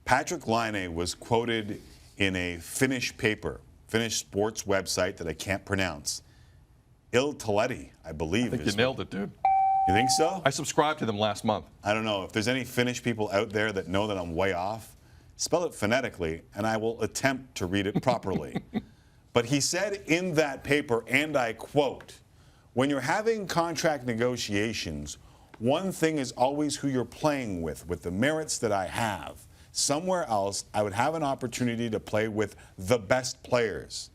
Patrick Laine was quoted in a Finnish paper, Finnish sports website that I can't pronounce. Iltalehti, I believe. I think you nailed it, dude. You think so? I subscribed to them last month. I don't know. If there's any Finnish people out there that know that I'm way off, spell it phonetically, and I will attempt to read it properly. But he said in that paper, and I quote, when you're having contract negotiations, one thing is always who you're playing with the merits that I have. Somewhere else, I would have an opportunity to play with the best players.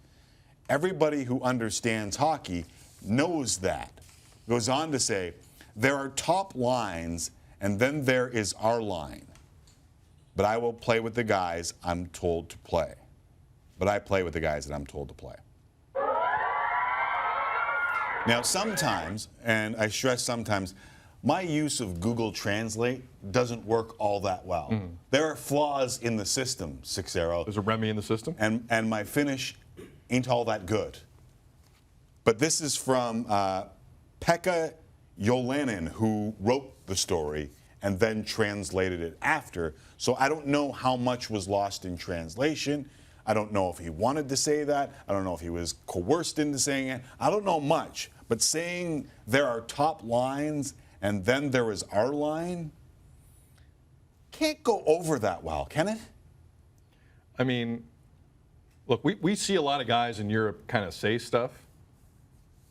Everybody who understands hockey knows that. Goes on to say, there are top lines, and then there is our line. But I will play with the guys I'm told to play. But I play with the guys that I'm told to play. Now, sometimes, and I stress sometimes, my use of Google Translate doesn't work all that well. There are flaws in the system, Sixero. There's a Remy in the system? And my Finnish ain't all that good. But this is from Pekka Jolainen, who wrote the story and then translated it after. So I don't know how much was lost in translation. I don't know if he wanted to say that. I don't know if he was coerced into saying it. I don't know much. But saying there are top lines and then there is our line can't go over that well, can it? I mean, look, we see a lot of guys in Europe kind of say stuff,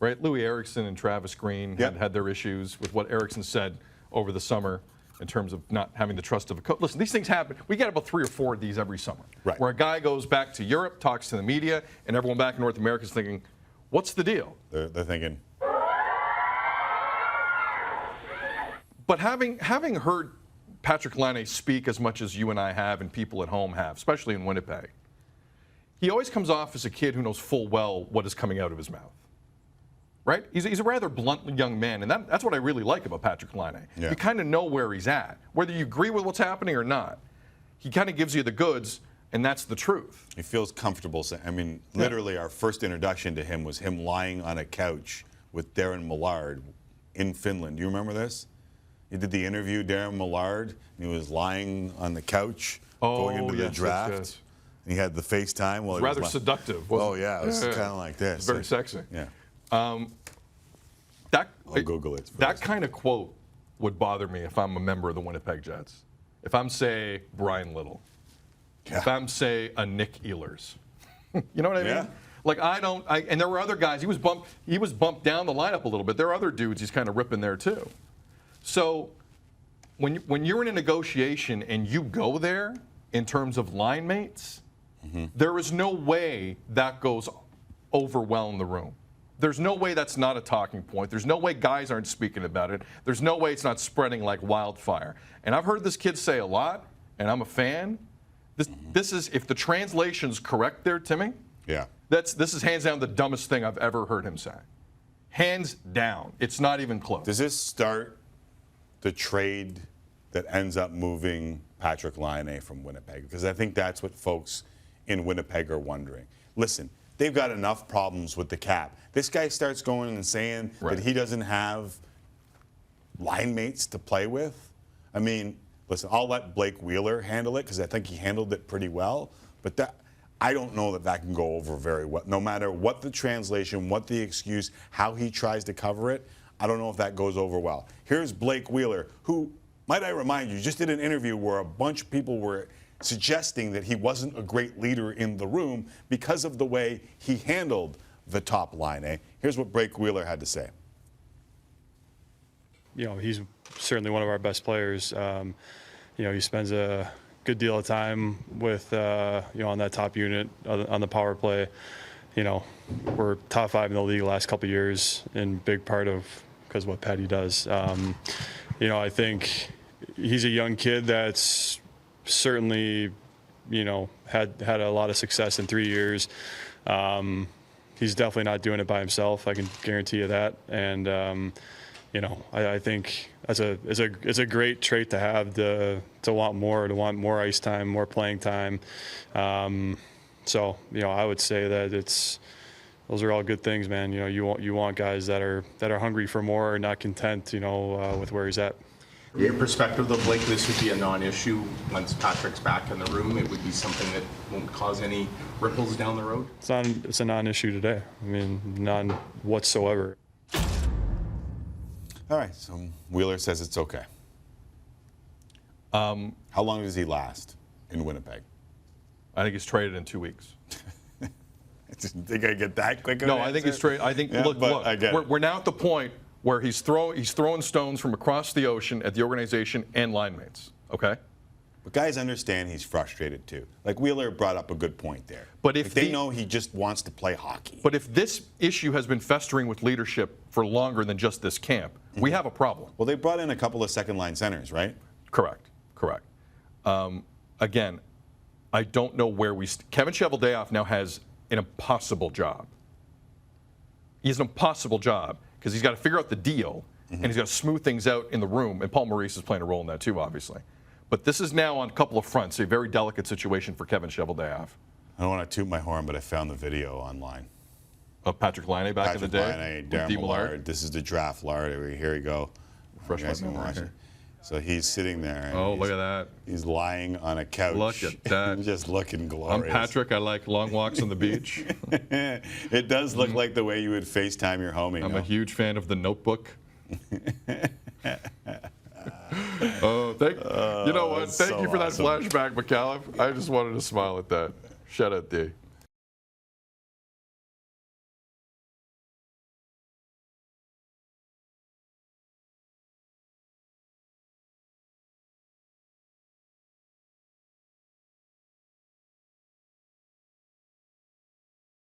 right? Louis Eriksson and Travis Green had their issues with what Eriksson said over the summer in terms of not having the trust of a coach. Listen, these things happen. We get about 3 or 4 of these every summer, where a guy goes back to Europe, talks to the media, and everyone back in North America is thinking, what's the deal? They're thinking. But having heard Patrick Laine speak as much as you and I have and people at home have, especially in Winnipeg, he always comes off as a kid who knows full well what is coming out of his mouth. Right? He's a rather blunt young man, and that's what I really like about Patrick Laine. Yeah. You kind of know where he's at. Whether you agree with what's happening or not, he kind of gives you the goods, and that's the truth. He feels comfortable. I mean, literally, our first introduction to him was him lying on a couch with Darren Millard in Finland. Do you remember this? He did the interview, Darren Millard, and he was lying on the couch going into the draft. Yes. And he had the FaceTime. Well, It was rather seductive, wasn't it? Oh, yeah. It was kind of like this. Very sexy. Yeah. I'll Google it. That kind of quote would bother me if I'm a member of the Winnipeg Jets. If I'm, say, Brian Little. Yeah. If I'm, say, a Nick Ehlers. You know what I mean? Yeah. Like, and there were other guys. He was bumped down the lineup a little bit. There are other dudes he's kind of ripping there, too. So when you're in a negotiation and you go there in terms of line mates, there is no way that goes over well in the room. There's no way that's not a talking point. There's no way guys aren't speaking about it. There's no way it's not spreading like wildfire. And I've heard this kid say a lot, and I'm a fan. This is, if the translation's correct there, Timmy, this is hands down the dumbest thing I've ever heard him say. Hands down. It's not even close. Does this start the trade that ends up moving Patrick Laine from Winnipeg? Because I think that's what folks in Winnipeg are wondering. Listen, they've got enough problems with the cap. This guy starts going and saying that he doesn't have line mates to play with. I mean, listen, I'll let Blake Wheeler handle it because I think he handled it pretty well. But I don't know that can go over very well. No matter what the translation, what the excuse, how he tries to cover it, I don't know if that goes over well. Here's Blake Wheeler, who, might I remind you, just did an interview where a bunch of people were suggesting that he wasn't a great leader in the room because of the way he handled the top line. Here's what Blake Wheeler had to say. You know, he's certainly one of our best players. You know, he spends a good deal of time with, you know, on that top unit, on the power play. You know, we're top 5 in the league the last couple of years, in big part of because of what Patty does. You know, I think he's a young kid that's certainly, you know, had a lot of success in 3 years. He's definitely not doing it by himself. I can guarantee you that. And you know, I think it's a great trait to have, to want more ice time, more playing time. So, you know, I would say that those are all good things, man. You know, you want guys that are hungry for more, not content, you know, with where he's at. From your perspective, though, Blake, this would be a non-issue once Patrick's back in the room. It would be something that won't cause any ripples down the road. It's a non-issue today. I mean, none whatsoever. All right, so Wheeler says it's okay. How long does he last in Winnipeg? I think he's traded in 2 weeks. Didn't think I'd get that quick. of No, an I think answer. it's straight. I think Yeah, look, but I get it. we're now at the point where he's throwing stones from across the ocean at the organization and line mates. Okay. But guys understand he's frustrated too. Like Wheeler brought up a good point there. But if Like, they the- know he just wants to play hockey. But if this issue has been festering with leadership for longer than just this camp, we have a problem. Well, they brought in a couple of second-line centers, right? Correct. Again, I don't know where Kevin Cheveldayoff now has an impossible job. He has an impossible job because he's got to figure out the deal and he's got to smooth things out in the room. And Paul Maurice is playing a role in that too, obviously. But this is now on a couple of fronts a very delicate situation for Kevin Cheveldayoff. I don't want to toot my horn, but I found the video online. Of Patrick Laine back Patrick in the day. Laine, with Darren Dee Millard. This is the draft, Lard. Here we go. Refresh You guys my can memory watch here. it. So he's sitting there. and Oh, he's- look at that. He's lying on a couch. Look at that. Just looking I'm glorious. Patrick. I like long walks on the beach. It does look like the way you would FaceTime your homie. I'm no? a huge fan of The Notebook. Oh, you know what? that's Thank so you for that awesome. flashback, McAuliffe. I just wanted to smile at that. Shout out, D.